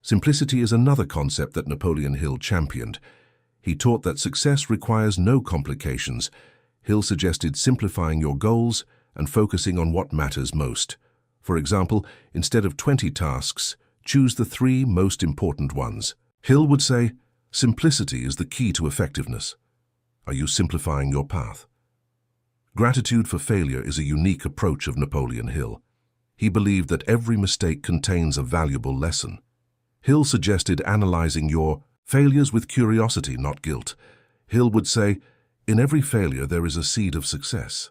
Simplicity is another concept that Napoleon Hill championed. He taught that success requires no complications. Hill suggested simplifying your goals and focusing on what matters most. For example, instead of 20 tasks, choose the 3 most important ones. Hill would say, simplicity is the key to effectiveness. Are you simplifying your path? Gratitude for failure is a unique approach of Napoleon Hill. He believed that every mistake contains a valuable lesson. Hill suggested analyzing your failures with curiosity, not guilt. Hill would say, in every failure there is a seed of success.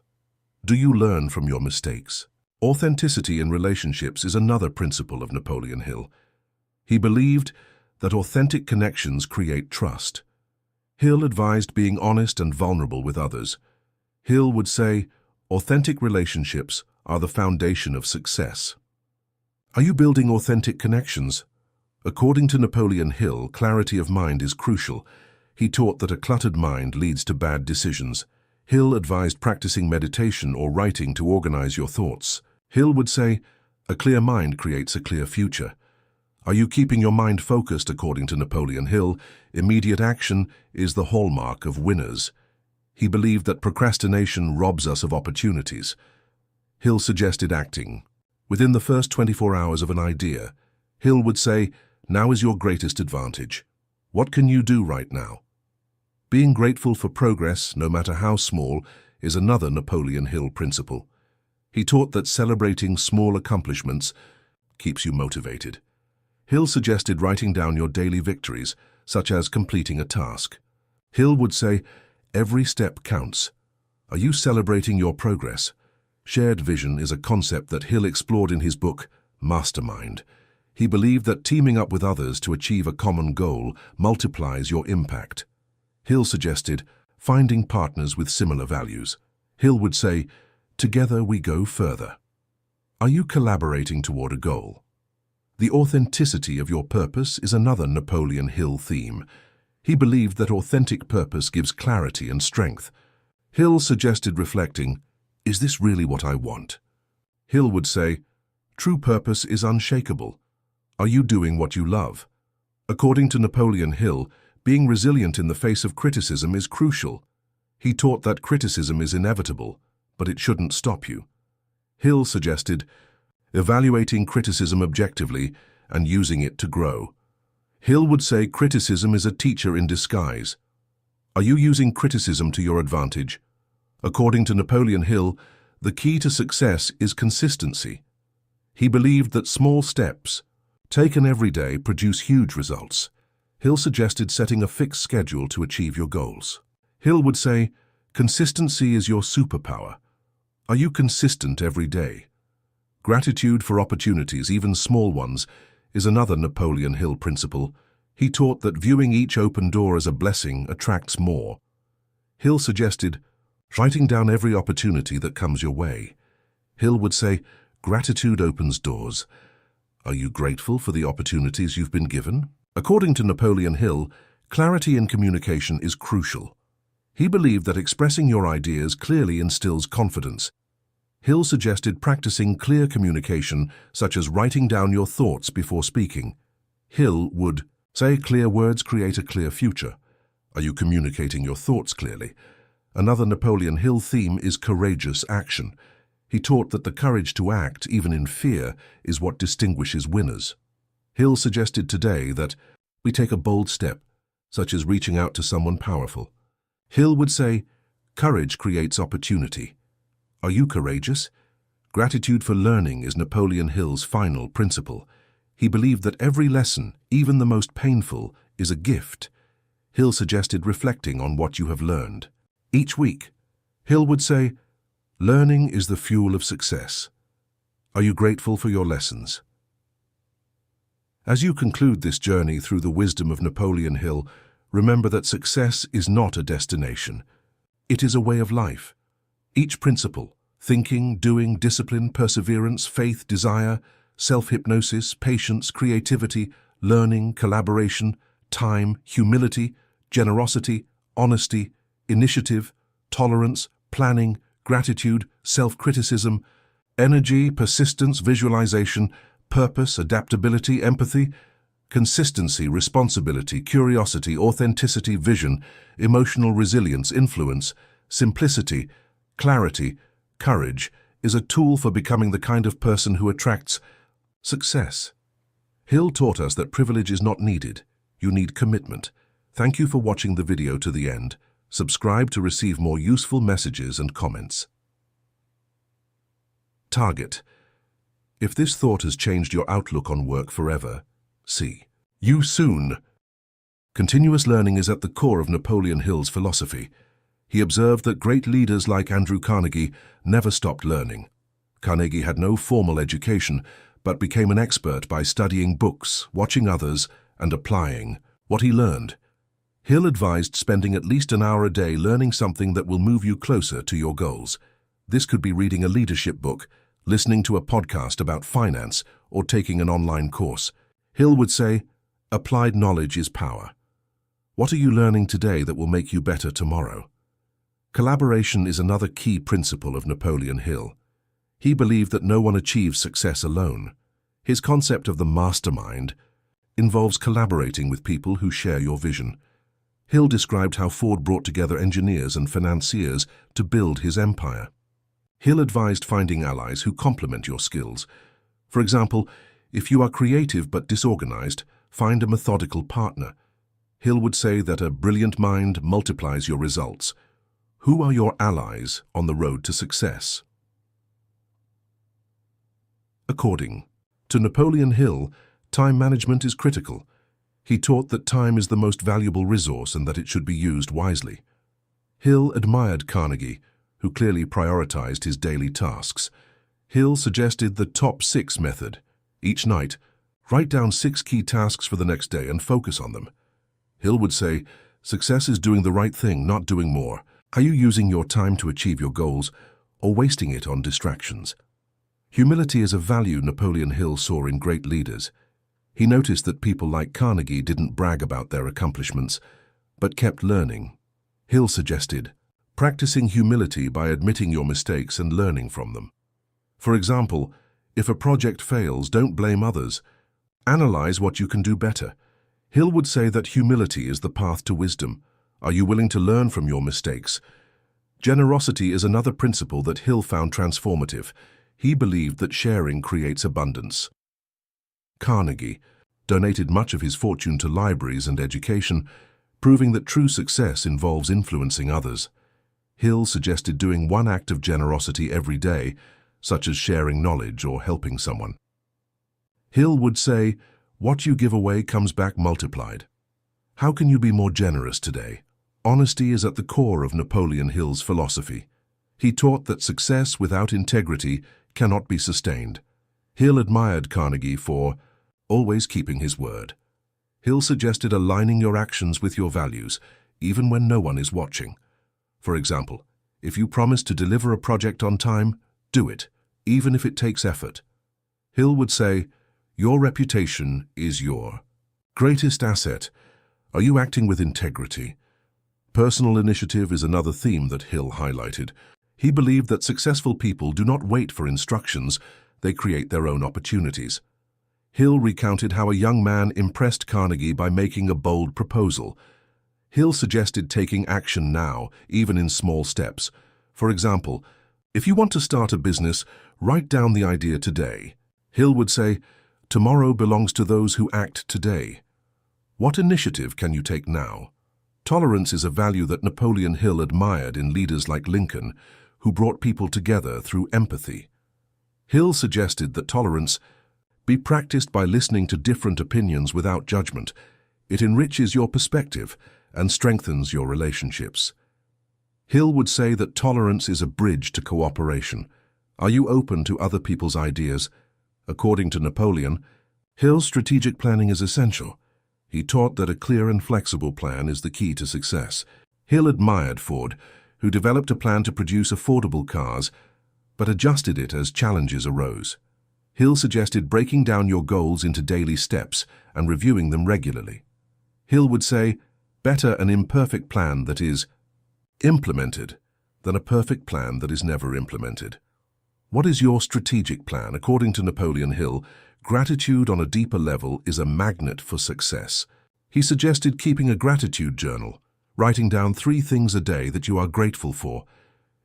Do you learn from your mistakes? Authenticity in relationships is another principle of Napoleon Hill. He believed that authentic connections create trust. Hill advised being honest and vulnerable with others. Hill would say, authentic relationships are the foundation of success. Are you building authentic connections? According to Napoleon Hill, clarity of mind is crucial. He taught that a cluttered mind leads to bad decisions. Hill advised practicing meditation or writing to organize your thoughts. Hill would say, a clear mind creates a clear future. Are you keeping your mind focused? According to Napoleon Hill, immediate action is the hallmark of winners. He believed that procrastination robs us of opportunities. Hill suggested acting. Within the first 24 hours of an idea, Hill would say, now is your greatest advantage. What can you do right now? Being grateful for progress, no matter how small, is another Napoleon Hill principle. He taught that celebrating small accomplishments keeps you motivated. Hill suggested writing down your daily victories, such as completing a task. Hill would say, every step counts. Are you celebrating your progress? Shared vision is a concept that Hill explored in his book, Mastermind. He believed that teaming up with others to achieve a common goal multiplies your impact. Hill suggested finding partners with similar values. Hill would say, together we go further. Are you collaborating toward a goal? The authenticity of your purpose is another Napoleon Hill theme. He believed that authentic purpose gives clarity and strength. Hill suggested reflecting, is this really what I want? Hill would say, true purpose is unshakable. Are you doing what you love? According to Napoleon Hill, being resilient in the face of criticism is crucial. He taught that criticism is inevitable, but it shouldn't stop you. Hill suggested evaluating criticism objectively and using it to grow. Hill would say criticism is a teacher in disguise. Are you using criticism to your advantage? According to Napoleon Hill, the key to success is consistency. He believed that small steps, taken every day, produce huge results. Hill suggested setting a fixed schedule to achieve your goals. Hill would say, consistency is your superpower. Are you consistent every day? Gratitude for opportunities, even small ones, is another Napoleon Hill principle. He taught that viewing each open door as a blessing attracts more. Hill suggested writing down every opportunity that comes your way. Hill would say, gratitude opens doors. Are you grateful for the opportunities you've been given? According to Napoleon Hill, clarity in communication is crucial. He believed that expressing your ideas clearly instills confidence. Hill suggested practicing clear communication, such as writing down your thoughts before speaking. Hill would say clear words create a clear future. Are you communicating your thoughts clearly? Another Napoleon Hill theme is courageous action. He taught that the courage to act, even in fear, is what distinguishes winners. Hill suggested today that we take a bold step, such as reaching out to someone powerful. Hill would say, courage creates opportunity. Are you courageous? Gratitude for learning is Napoleon Hill's final principle. He believed that every lesson, even the most painful, is a gift. Hill suggested reflecting on what you have learned. Each week, Hill would say, learning is the fuel of success. Are you grateful for your lessons? As you conclude this journey through the wisdom of Napoleon Hill, remember that success is not a destination. It is a way of life. Each principle, thinking, doing, discipline, perseverance, faith, desire, self-hypnosis, patience, creativity, learning, collaboration, time, humility, generosity, honesty, initiative, tolerance, planning, gratitude, self-criticism, energy, persistence, visualization, purpose, adaptability, empathy, consistency, responsibility, curiosity, authenticity, vision, emotional resilience, influence, simplicity, clarity, courage is a tool for becoming the kind of person who attracts success. Hill taught us that privilege is not needed. You need commitment. Thank you for watching the video to the end. Subscribe to receive more useful messages and comments. Target. If this thought has changed your outlook on work forever, see you soon. Continuous learning is at the core of Napoleon Hill's philosophy. He observed that great leaders like Andrew Carnegie never stopped learning. Carnegie had no formal education, but became an expert by studying books, watching others, and applying what he learned. Hill advised spending at least an hour a day learning something that will move you closer to your goals. This could be reading a leadership book, listening to a podcast about finance, or taking an online course. Hill would say, applied knowledge is power. What are you learning today that will make you better tomorrow? Collaboration is another key principle of Napoleon Hill. He believed that no one achieves success alone. His concept of the mastermind involves collaborating with people who share your vision. Hill described how Ford brought together engineers and financiers to build his empire. Hill advised finding allies who complement your skills. For example, if you are creative but disorganized, find a methodical partner. Hill would say that a brilliant mind multiplies your results. Who are your allies on the road to success? According to Napoleon Hill, time management is critical. He taught that time is the most valuable resource and that it should be used wisely. Hill admired Carnegie, who clearly prioritized his daily tasks. Hill suggested the top 6 method. Each night, write down 6 key tasks for the next day and focus on them. Hill would say, success is doing the right thing, not doing more. Are you using your time to achieve your goals or wasting it on distractions? Humility is a value Napoleon Hill saw in great leaders. He noticed that people like Carnegie didn't brag about their accomplishments, but kept learning. Hill suggested, practicing humility by admitting your mistakes and learning from them. For example, if a project fails, don't blame others. Analyze what you can do better. Hill would say that humility is the path to wisdom. Are you willing to learn from your mistakes? Generosity is another principle that Hill found transformative. He believed that sharing creates abundance. Carnegie donated much of his fortune to libraries and education, proving that true success involves influencing others. Hill suggested doing one act of generosity every day, such as sharing knowledge or helping someone. Hill would say, what you give away comes back multiplied. How can you be more generous today? Honesty is at the core of Napoleon Hill's philosophy. He taught that success without integrity cannot be sustained. Hill admired Carnegie for always keeping his word. Hill suggested aligning your actions with your values, even when no one is watching. For example, if you promise to deliver a project on time, do it, even if it takes effort. Hill would say, your reputation is your greatest asset. Are you acting with integrity? Personal initiative is another theme that Hill highlighted. He believed that successful people do not wait for instructions, they create their own opportunities. Hill recounted how a young man impressed Carnegie by making a bold proposal. Hill suggested taking action now, even in small steps. For example, if you want to start a business, write down the idea today. Hill would say, tomorrow belongs to those who act today. What initiative can you take now? Tolerance is a value that Napoleon Hill admired in leaders like Lincoln, who brought people together through empathy. Hill suggested that tolerance be practiced by listening to different opinions without judgment. It enriches your perspective and strengthens your relationships. Hill would say that tolerance is a bridge to cooperation. Are you open to other people's ideas? According to Napoleon, Hill's strategic planning is essential. He taught that a clear and flexible plan is the key to success. Hill admired Ford, who developed a plan to produce affordable cars, but adjusted it as challenges arose. Hill suggested breaking down your goals into daily steps and reviewing them regularly. Hill would say, better an imperfect plan that is implemented than a perfect plan that is never implemented. What is your strategic plan? According to Napoleon Hill, gratitude on a deeper level is a magnet for success. He suggested keeping a gratitude journal, writing down 3 things a day that you are grateful for,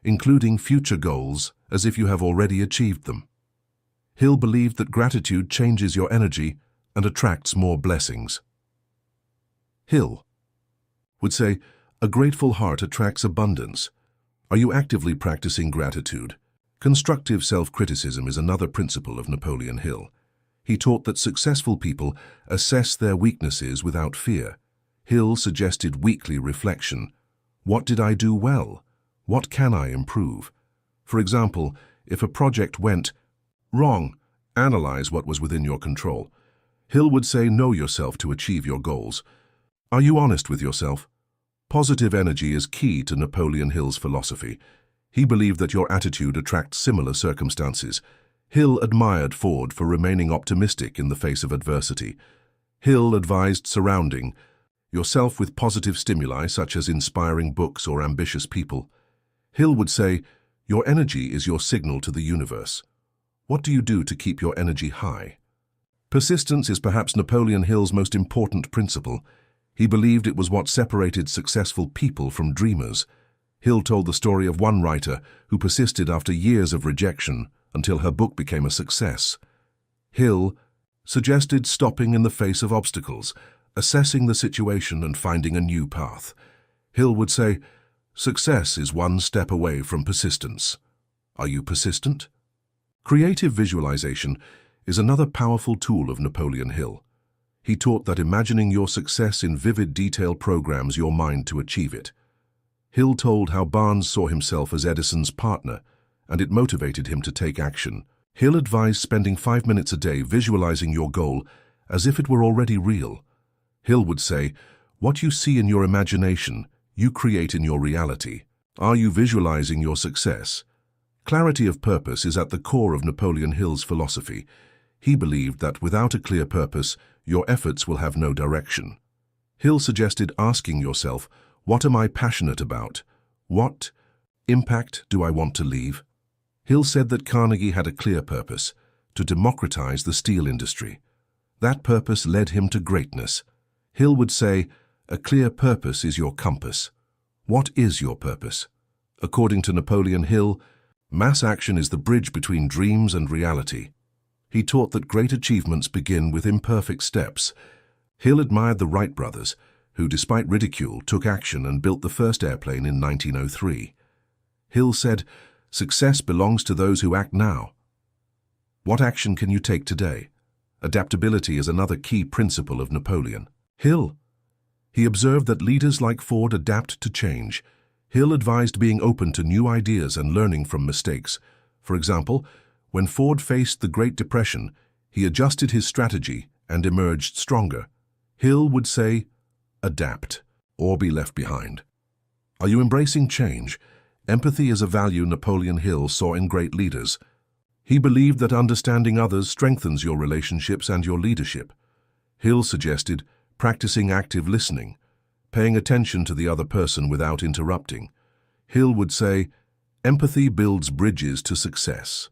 including future goals as if you have already achieved them. Hill believed that gratitude changes your energy and attracts more blessings. Hill would say, a grateful heart attracts abundance. Are you actively practicing gratitude? Constructive self-criticism is another principle of Napoleon Hill. He taught that successful people assess their weaknesses without fear. Hill suggested weekly reflection. What did I do well? What can I improve? For example, if a project went wrong, analyze what was within your control. Hill would say, know yourself to achieve your goals. Are you honest with yourself? Positive energy is key to Napoleon Hill's philosophy. He believed that your attitude attracts similar circumstances. Hill admired Ford for remaining optimistic in the face of adversity. Hill advised surrounding yourself with positive stimuli such as inspiring books or ambitious people. Hill would say, your energy is your signal to the universe. What do you do to keep your energy high? Persistence is perhaps Napoleon Hill's most important principle. He believed it was what separated successful people from dreamers. Hill told the story of one writer who persisted after years of rejection until her book became a success. Hill suggested stopping in the face of obstacles, assessing the situation and finding a new path. Hill would say, success is one step away from persistence. Are you persistent? Creative visualization is another powerful tool of Napoleon Hill. He taught that imagining your success in vivid detail programs your mind to achieve it. Hill told how Barnes saw himself as Edison's partner, and it motivated him to take action. Hill advised spending 5 minutes a day visualizing your goal as if it were already real. Hill would say, what you see in your imagination, you create in your reality. Are you visualizing your success? Clarity of purpose is at the core of Napoleon Hill's philosophy. He believed that without a clear purpose, your efforts will have no direction. Hill suggested asking yourself, what am I passionate about? What impact do I want to leave? Hill said that Carnegie had a clear purpose, to democratize the steel industry. That purpose led him to greatness. Hill would say, a clear purpose is your compass. What is your purpose? According to Napoleon Hill, mass action is the bridge between dreams and reality. He taught that great achievements begin with imperfect steps. Hill admired the Wright brothers, who, despite ridicule, took action and built the first airplane in 1903. Hill said, success belongs to those who act now. What action can you take today? Adaptability is another key principle of Napoleon Hill. He observed that leaders like Ford adapt to change. Hill advised being open to new ideas and learning from mistakes. For example, when Ford faced the Great Depression, he adjusted his strategy and emerged stronger. Hill would say, adapt or be left behind. Are you embracing change? Empathy is a value Napoleon Hill saw in great leaders. He believed that understanding others strengthens your relationships and your leadership. Hill suggested practicing active listening, paying attention to the other person without interrupting. Hill would say, empathy builds bridges to success.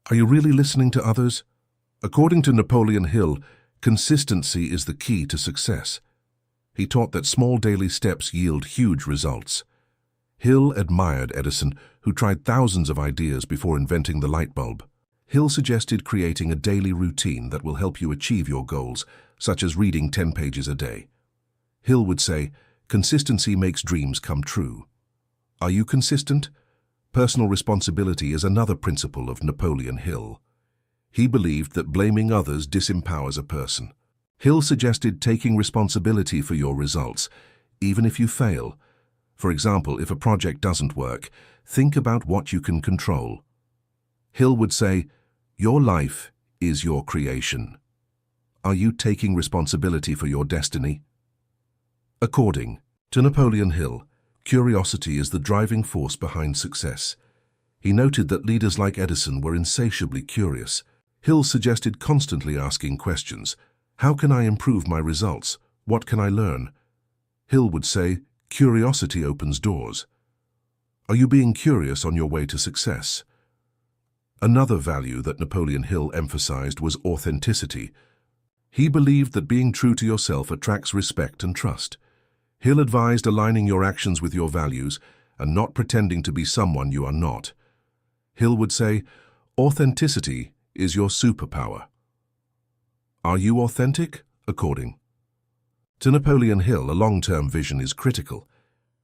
Are you really listening to others? According to Napoleon Hill, consistency is the key to success. He taught that small daily steps yield huge results. Hill admired Edison, who tried thousands of ideas before inventing the light bulb. Hill suggested creating a daily routine that will help you achieve your goals, such as reading 10 pages a day. Hill would say, consistency makes dreams come true. Are you consistent? Personal responsibility is another principle of Napoleon Hill. He believed that blaming others disempowers a person. Hill suggested taking responsibility for your results, even if you fail. For example, if a project doesn't work, think about what you can control. Hill would say, your life is your creation. Are you taking responsibility for your destiny? According to Napoleon Hill, curiosity is the driving force behind success. He noted that leaders like Edison were insatiably curious. Hill suggested constantly asking questions. How can I improve my results? What can I learn? Hill would say, curiosity opens doors. Are you being curious on your way to success? Another value that Napoleon Hill emphasized was authenticity. He believed that being true to yourself attracts respect and trust. Hill advised aligning your actions with your values and not pretending to be someone you are not. Hill would say, authenticity is your superpower. Are you authentic? According to Napoleon Hill, a long-term vision is critical.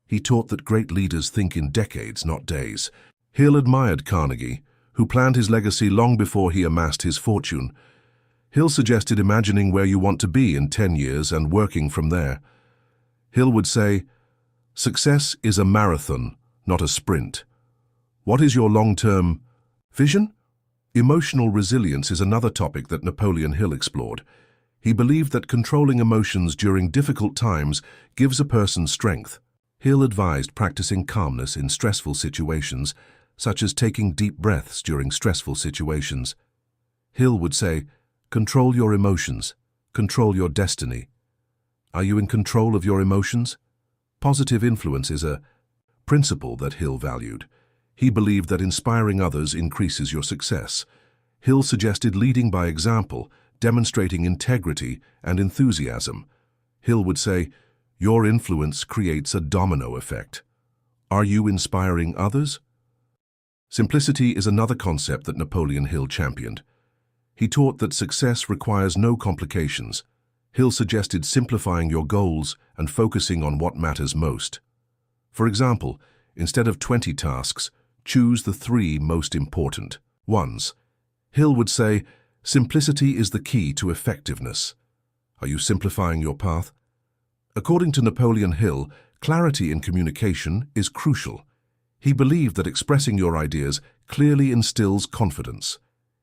He taught that great leaders think in decades, not days. Hill admired Carnegie, who planned his legacy long before he amassed his fortune. Hill suggested imagining where you want to be in 10 years and working from there. Hill would say, success is a marathon, not a sprint. What is your long-term vision? Emotional resilience is another topic that Napoleon Hill explored. He believed that controlling emotions during difficult times gives a person strength. Hill advised practicing calmness in stressful situations, such as taking deep breaths during stressful situations. Hill would say, control your emotions, control your destiny. Are you in control of your emotions? Positive influence is a principle that Hill valued. He believed that inspiring others increases your success. Hill suggested leading by example, demonstrating integrity and enthusiasm. Hill would say, your influence creates a domino effect. Are you inspiring others? Simplicity is another concept that Napoleon Hill championed. He taught that success requires no complications. Hill suggested simplifying your goals and focusing on what matters most. For example, instead of 20 tasks, choose the 3 most important ones. Hill would say, simplicity is the key to effectiveness. Are you simplifying your path? According to Napoleon Hill, clarity in communication is crucial. He believed that expressing your ideas clearly instills confidence.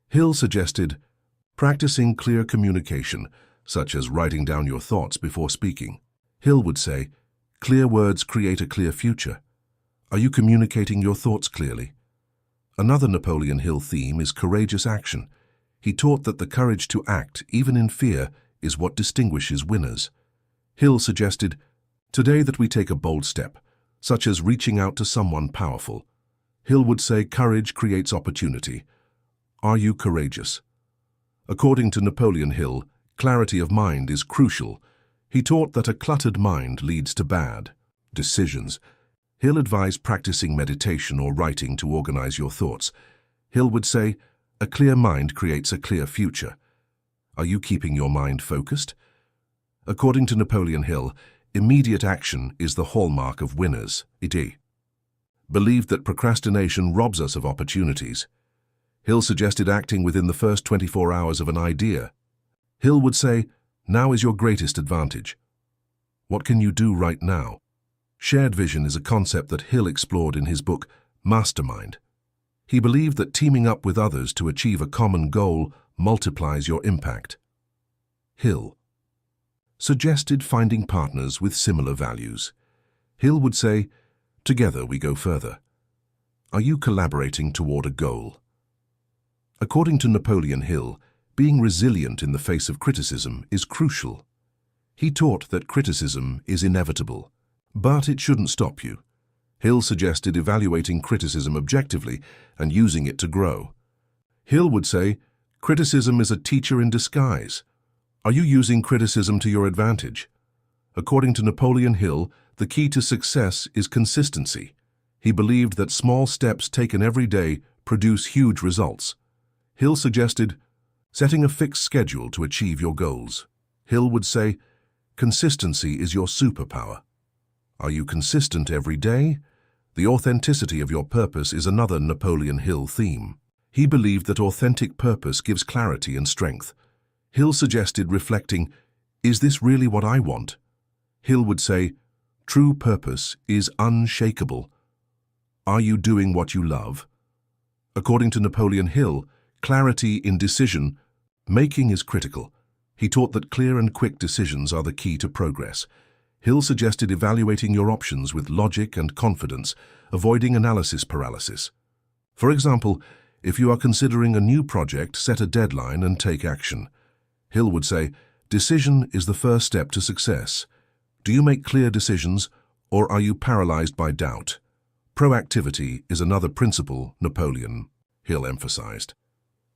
Hill suggested practicing clear communication, such as writing down your thoughts before speaking. Hill would say, clear words create a clear future. Are you communicating your thoughts clearly? Another Napoleon Hill theme is courageous action. He taught that the courage to act, even in fear, is what distinguishes winners. Hill suggested, today that we take a bold step, such as reaching out to someone powerful. Hill would say courage creates opportunity. Are you courageous? According to Napoleon Hill, clarity of mind is crucial. He taught that a cluttered mind leads to bad decisions. Hill advised practicing meditation or writing to organize your thoughts. Hill would say, a clear mind creates a clear future. Are you keeping your mind focused? According to Napoleon Hill, immediate action is the hallmark of winners. He believed that procrastination robs us of opportunities. Hill suggested acting within the first 24 hours of an idea. Hill would say, now is your greatest advantage. What can you do right now? Shared vision is a concept that Hill explored in his book, Mastermind. He believed that teaming up with others to achieve a common goal multiplies your impact. Hill suggested finding partners with similar values. Hill would say, together we go further. Are you collaborating toward a goal? According to Napoleon Hill, being resilient in the face of criticism is crucial. He taught that criticism is inevitable, but it shouldn't stop you. Hill suggested evaluating criticism objectively and using it to grow. Hill would say, criticism is a teacher in disguise. Are you using criticism to your advantage? According to Napoleon Hill, the key to success is consistency. He believed that small steps taken every day produce huge results. Hill suggested setting a fixed schedule to achieve your goals. Hill would say, consistency is your superpower. Are you consistent every day? The authenticity of your purpose is another Napoleon Hill theme. He believed that authentic purpose gives clarity and strength. Hill suggested reflecting, is this really what I want? Hill would say, true purpose is unshakable. Are you doing what you love? According to Napoleon Hill, clarity in decision making is critical. He taught that clear and quick decisions are the key to progress. Hill suggested evaluating your options with logic and confidence, avoiding analysis paralysis. For example, if you are considering a new project, set a deadline and take action. Hill would say, decision is the first step to success. Do you make clear decisions, or are you paralyzed by doubt? Proactivity is another principle Napoleon Hill emphasized.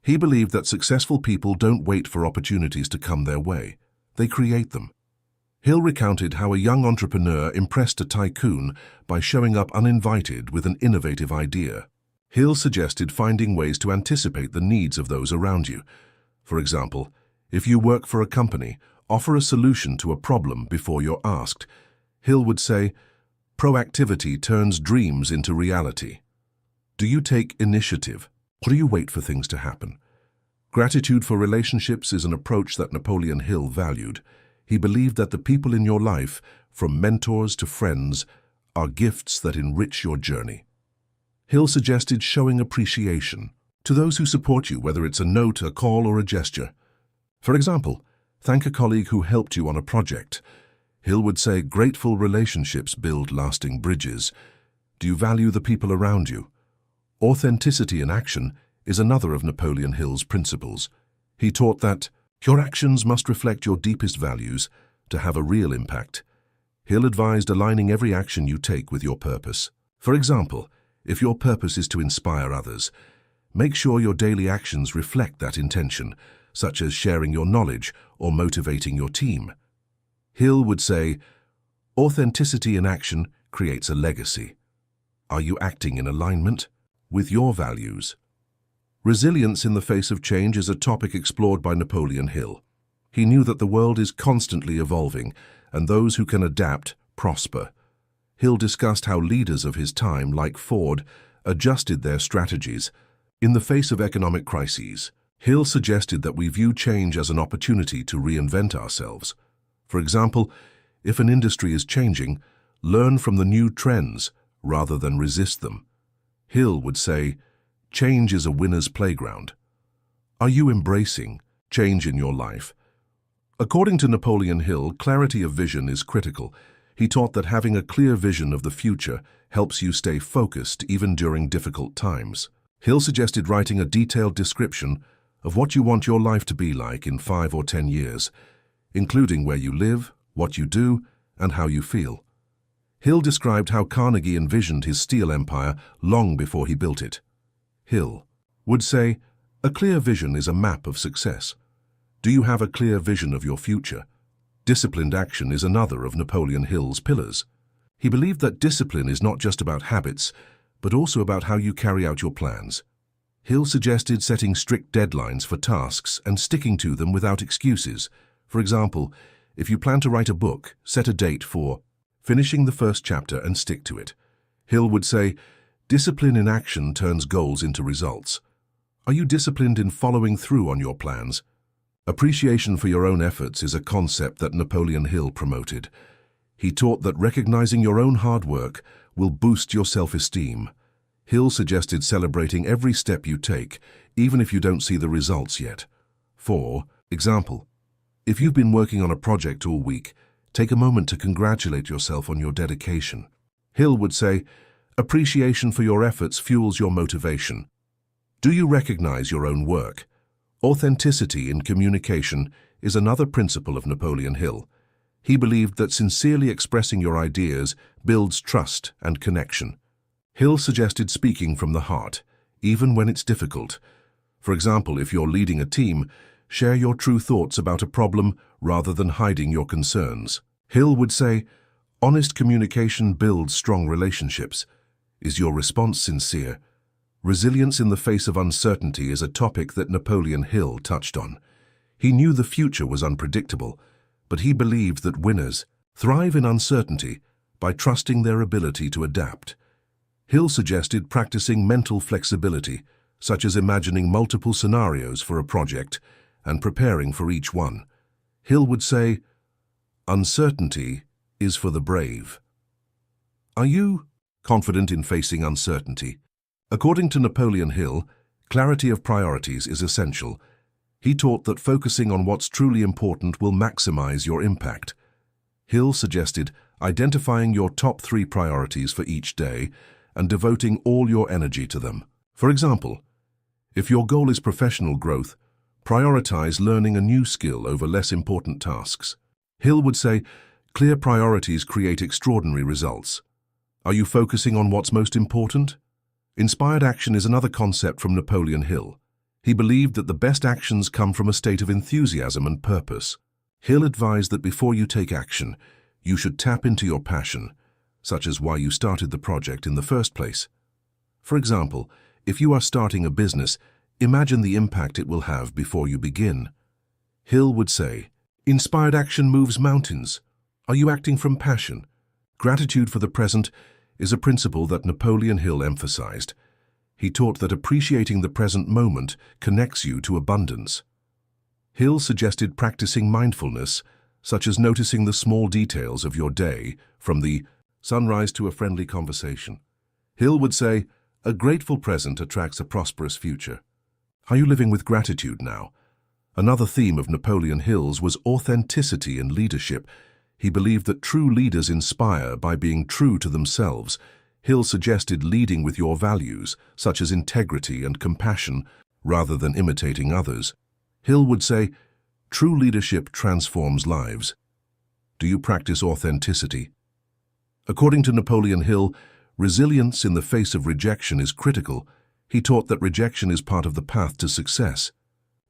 He believed that successful people don't wait for opportunities to come their way. They create them. Hill recounted how a young entrepreneur impressed a tycoon by showing up uninvited with an innovative idea. Hill suggested finding ways to anticipate the needs of those around you. For example, if you work for a company, offer a solution to a problem before you're asked. Hill would say, proactivity turns dreams into reality. Do you take initiative, or do you wait for things to happen? Gratitude for relationships is an approach that Napoleon Hill valued. He believed that the people in your life, from mentors to friends, are gifts that enrich your journey. Hill suggested showing appreciation to those who support you, whether it's a note, a call, or a gesture. For example, thank a colleague who helped you on a project. Hill would say grateful relationships build lasting bridges. Do you value the people around you? Authenticity in action is another of Napoleon Hill's principles. He taught that your actions must reflect your deepest values to have a real impact. Hill advised aligning every action you take with your purpose. For example, if your purpose is to inspire others, make sure your daily actions reflect that intention, such as sharing your knowledge or motivating your team. Hill would say, authenticity in action creates a legacy. Are you acting in alignment with your values? Resilience in the face of change is a topic explored by Napoleon Hill. He knew that the world is constantly evolving, and those who can adapt prosper. Hill discussed how leaders of his time, like Ford, adjusted their strategies. In the face of economic crises, Hill suggested that we view change as an opportunity to reinvent ourselves. For example, if an industry is changing, learn from the new trends rather than resist them. Hill would say, change is a winner's playground. Are you embracing change in your life? According to Napoleon Hill, clarity of vision is critical. He taught that having a clear vision of the future helps you stay focused even during difficult times. Hill suggested writing a detailed description of what you want your life to be like in 5 or 10 years, including where you live, what you do, and how you feel. Hill described how Carnegie envisioned his steel empire long before he built it. Hill would say, a clear vision is a map of success. Do you have a clear vision of your future? Disciplined action is another of Napoleon Hill's pillars. He believed that discipline is not just about habits, but also about how you carry out your plans. Hill suggested setting strict deadlines for tasks and sticking to them without excuses. For example, if you plan to write a book, set a date for finishing the first chapter and stick to it. Hill would say, discipline in action turns goals into results. Are you disciplined in following through on your plans? Appreciation for your own efforts is a concept that Napoleon Hill promoted. He taught that recognizing your own hard work will boost your self-esteem. Hill suggested celebrating every step you take, even if you don't see the results yet. For example, if you've been working on a project all week, take a moment to congratulate yourself on your dedication. Hill would say, appreciation for your efforts fuels your motivation. Do you recognize your own work? Authenticity in communication is another principle of Napoleon Hill. He believed that sincerely expressing your ideas builds trust and connection. Hill suggested speaking from the heart, even when it's difficult. For example, if you're leading a team, share your true thoughts about a problem rather than hiding your concerns. Hill would say, honest communication builds strong relationships. Is your response sincere? Resilience in the face of uncertainty is a topic that Napoleon Hill touched on. He knew the future was unpredictable, but he believed that winners thrive in uncertainty by trusting their ability to adapt. Hill suggested practicing mental flexibility, such as imagining multiple scenarios for a project and preparing for each one. Hill would say, uncertainty is for the brave. Are you confident in facing uncertainty? According to Napoleon Hill, clarity of priorities is essential. He taught that focusing on what's truly important will maximize your impact. Hill suggested identifying your top 3 priorities for each day and devoting all your energy to them. For example, if your goal is professional growth, prioritize learning a new skill over less important tasks. Hill would say, clear priorities create extraordinary results. Are you focusing on what's most important? Inspired action is another concept from Napoleon Hill. He believed that the best actions come from a state of enthusiasm and purpose. Hill advised that before you take action, you should tap into your passion, such as why you started the project in the first place. For example, if you are starting a business, imagine the impact it will have before you begin. Hill would say, "Inspired action moves mountains." Are you acting from passion? Gratitude for the present is a principle that Napoleon Hill emphasized. He taught that appreciating the present moment connects you to abundance. Hill suggested practicing mindfulness, such as noticing the small details of your day, from the sunrise to a friendly conversation. Hill would say, "A grateful present attracts a prosperous future." Are you living with gratitude now? Another theme of Napoleon Hill's was authenticity in leadership. He believed that true leaders inspire by being true to themselves. Hill suggested leading with your values, such as integrity and compassion, rather than imitating others. Hill would say, "True leadership transforms lives." Do you practice authenticity? According to Napoleon Hill, resilience in the face of rejection is critical. He taught that rejection is part of the path to success.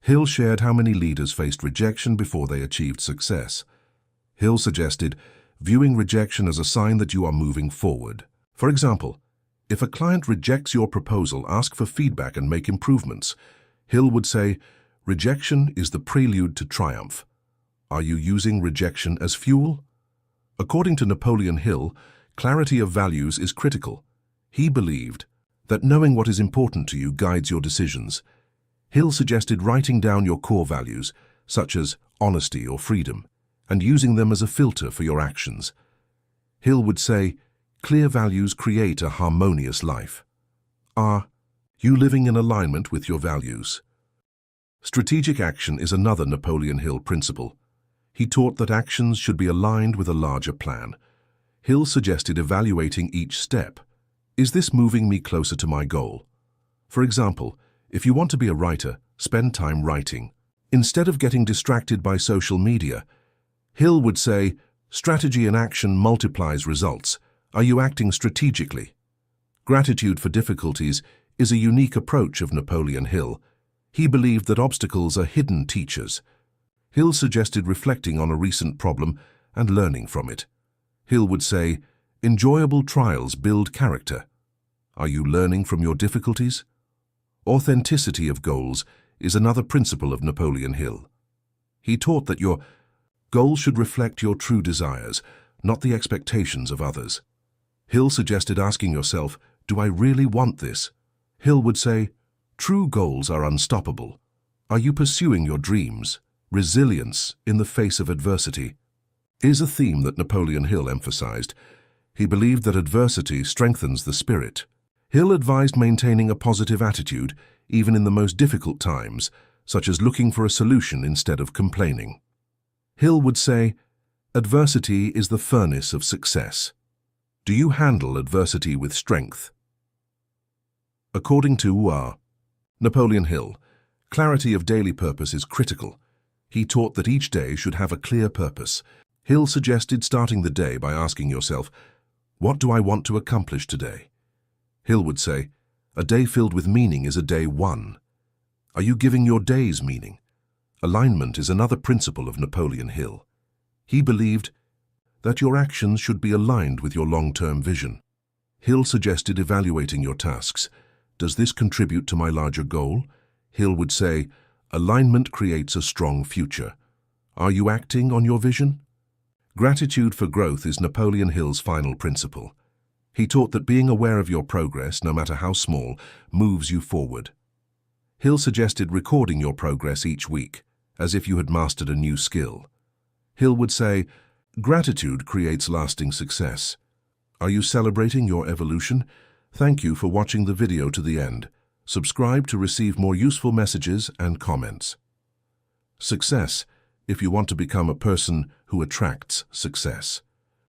Hill shared how many leaders faced rejection before they achieved success. Hill suggested viewing rejection as a sign that you are moving forward. For example, if a client rejects your proposal, ask for feedback and make improvements. Hill would say, "Rejection is the prelude to triumph." Are you using rejection as fuel? According to Napoleon Hill, clarity of values is critical. He believed that knowing what is important to you guides your decisions. Hill suggested writing down your core values, such as honesty or freedom, and using them as a filter for your actions. Hill would say, "Clear values create a harmonious life." Are you living in alignment with your values? Strategic action is another Napoleon Hill principle. He taught that actions should be aligned with a larger plan. Hill suggested evaluating each step. Is this moving me closer to my goal? For example, if you want to be a writer, spend time writing. Instead of getting distracted by social media, Hill would say, "Strategy in action multiplies results." Are you acting strategically? Gratitude for difficulties is a unique approach of Napoleon Hill. He believed that obstacles are hidden teachers. Hill suggested reflecting on a recent problem and learning from it. Hill would say, "Enjoyable trials build character." Are you learning from your difficulties? Authenticity of goals is another principle of Napoleon Hill. He taught that your goals should reflect your true desires, not the expectations of others. Hill suggested asking yourself, "Do I really want this?" Hill would say, "True goals are unstoppable." Are you pursuing your dreams? Resilience in the face of adversity is a theme that Napoleon Hill emphasized. He believed that adversity strengthens the spirit. Hill advised maintaining a positive attitude, even in the most difficult times, such as looking for a solution instead of complaining. Hill would say, "Adversity is the furnace of success." Do you handle adversity with strength? According to Napoleon Hill, clarity of daily purpose is critical. He taught that each day should have a clear purpose. Hill suggested starting the day by asking yourself, "What do I want to accomplish today?" Hill would say, "A day filled with meaning is a day won." Are you giving your days meaning? Alignment is another principle of Napoleon Hill. He believed that your actions should be aligned with your long-term vision. Hill suggested evaluating your tasks. Does this contribute to my larger goal? Hill would say, "Alignment creates a strong future." Are you acting on your vision? Gratitude for growth is Napoleon Hill's final principle. He taught that being aware of your progress, no matter how small, moves you forward. Hill suggested recording your progress each week, as if you had mastered a new skill. Hill would say, "Gratitude creates lasting success." Are you celebrating your evolution? Thank you for watching the video to the end. Subscribe to receive more useful messages and comments. Success, if you want to become a person who attracts success.